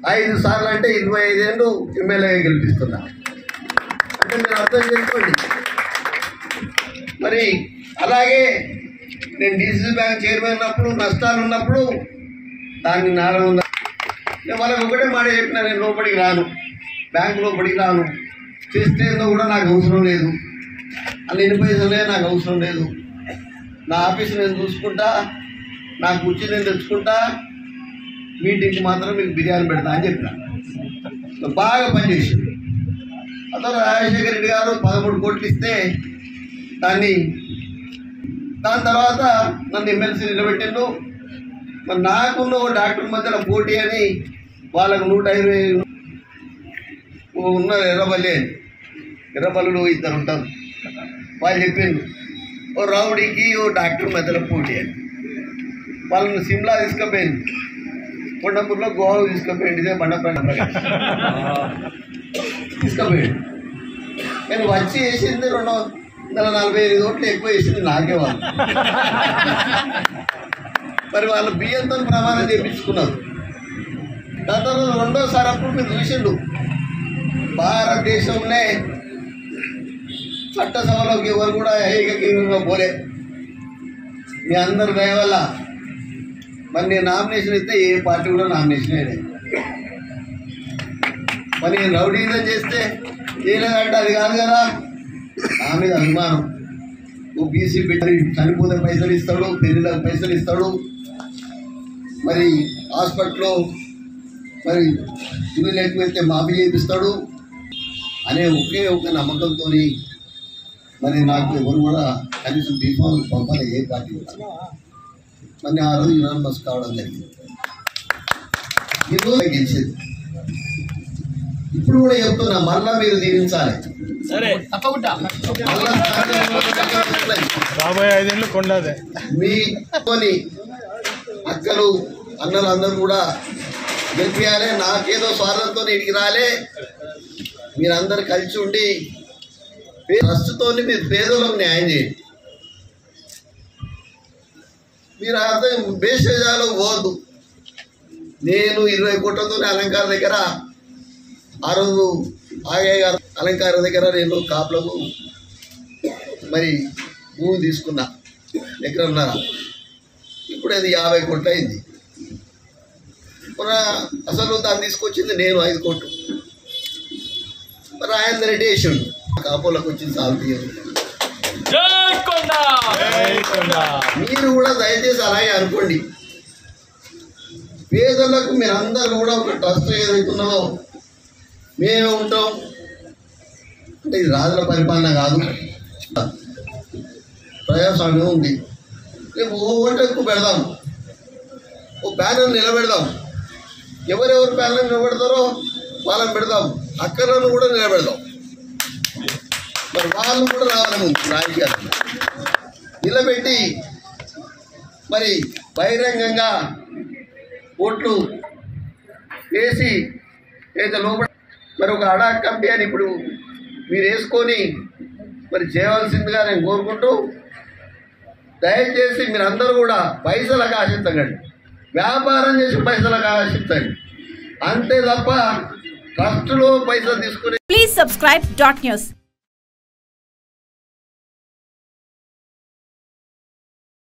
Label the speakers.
Speaker 1: 5 సార్లు అంటే 25 ఏళ్ళు ఎమ్మెల్యేగా గెలిపిస్తున్నా. అంటే మీరు అర్థం చేసుకోండి. మరి అలాగే నేను డిసిసి బ్యాంక్ చైర్మన్ ఉన్నప్పుడు నష్టాలు ఉన్నప్పుడు దాన్ని 400 నేను వాళ్ళకి ఒకటే మాట చెప్పిన, నేను లోపలికి రాను, బ్యాంకు లోపలికి రాను, చేస్తే కూడా నాకు అవసరం లేదు, అన్ని ఎన్ని పైసలే నాకు అవసరం లేదు, నా ఆఫీస్ నేను చూసుకుంటా, నా కుర్చీ నేను తెచ్చుకుంటా, మీటింగ్కి మాత్రం మీకు బిర్యానీ పెడతా అని చెప్పిన. బాగా పనిచేసింది. అతను రాజశేఖర రెడ్డి గారు 13 కోట్లు ఇస్తే దాని తర్వాత నన్ను ఎమ్మెల్సీ నిలబెట్టిండు. మరి నాకున్న డాక్టర్ మధ్యలో పోటీ అని వాళ్ళకు 120 ఉన్నారు. ఎర్రబల్లులు 2 ఉంటారు. వాళ్ళు చెప్పిండు ఓ రౌడీకి ఓ డాక్టర్ మధ్యలో పోటీ అని. వాళ్ళని సిమ్లా తీసుకుపోయింది, కొండపూర్లో గోవా తీసుకుపోయింది, ఇదే బండపల్లి తీసుకుపోయింది. నేను వచ్చి వేసింది 245 కోట్లు ఎక్కువ వేసింది నాకే వాళ్ళు. మరి వాళ్ళు బియ్యంతో ప్రమాణం చేయించుకున్నారు. దాని తర్వాత రెండోసారి అప్పుడు మీరు చూసిండు, భారతదేశంలో చట్టసభలోకి ఎవరు కూడా ఏకగ్రీవంగా పోలే. మీ అందరి దయ వల్ల మరి నేను నామినేషన్ ఇస్తే ఏ పార్టీ కూడా నామినేషన్ లేదు. మరి నేను రౌడీజం చేస్తే చేయలేదంటే అది కాదు కదా, నా మీద అభిమానం. బీసీ బిడ్డ చనిపోతే పైసలు ఇస్తాడు, పెళ్లిలకు పైసలు ఇస్తాడు, మరి హాస్పిటల్లో మరి ఇల్లు లేకపోతే మాఫీ చేపిస్తాడు అనే ఒకే ఒక నమ్మకంతో మరి నాకు ఎవరు కూడా కనీసం బీఫామ్ పంపాలి ఏ పార్టీ కూడా. మరి ఆ రోజు యునానిమస్ కావడం జరిగింది. ఈరోజు గెలిచేది. ఇప్పుడు కూడా చెప్తున్నా, మళ్ళా మీరు దీవించాలి.
Speaker 2: రాబోయే 5 ఏళ్ళు కొండదే.
Speaker 1: మీ అక్కలు అన్నలు అందరూ కూడా గెలిపియాలి. నాకేదో స్వార్థంతో ఇంటికి రాలే. మీరందరూ కలిసి ఉండి ట్రస్ట్తో మీరు పేదలకు న్యాయం చేయండి. మీరు అర్థం బేసేజాలో పోవద్దు. నేను 20 కోట్లతో అలంకార దగ్గర ఆ రోజు ఆగే గారు అలంకార దగ్గర నేను కాపులకు మరి భూమి తీసుకున్నా, ఎకరన్నర. ఇప్పుడు అది 50 కోట్లు అయింది. మన అసలు దాన్ని తీసుకొచ్చింది నేను 5 కోట్లు. మరి ఆయన రెడ్డి వేసాడు, కాపులకు వచ్చింది సాల్వ్ చేయాలి. మీరు కూడా దయచేసి అలాగే అనుకోండి. పేదలకు మీరందరూ కూడా ఒక ట్రస్ట్ ఏదైతున్నదో మేమే ఉంటాం అంటే ఇది రాజుల పరిపాలన కాదు, ప్రజాస్వామ్యం ఉంది. రేపు ఓటకు పెడదాం, ఓ బ్యానర్ నిలబెడదాం. ఎవరెవరు బ్యానర్ నిలబెడతారో వాళ్ళని పెడదాం, అక్కలను కూడా నిలబెడదాం. మరి వాళ్ళు కూడా రావాలని ఉంది రాజకీయాలు నిలబెట్టి మరి బహిరంగంగా ఓట్లు వేసి ఏదో లోపల మరి ఒక అడాక్ కమిటీ అని ఇప్పుడు మీరు వేసుకొని మరి చేయవలసిందిగా నేను కోరుకుంటూ, దయచేసి మీరందరూ కూడా పైసలకు ఆశించకండి, వ్యాపారం చేసి పైసలకు ఆశించండి అంతే తప్ప ట్రస్టులో పైసలు తీసుకుని.
Speaker 3: Please subscribe .news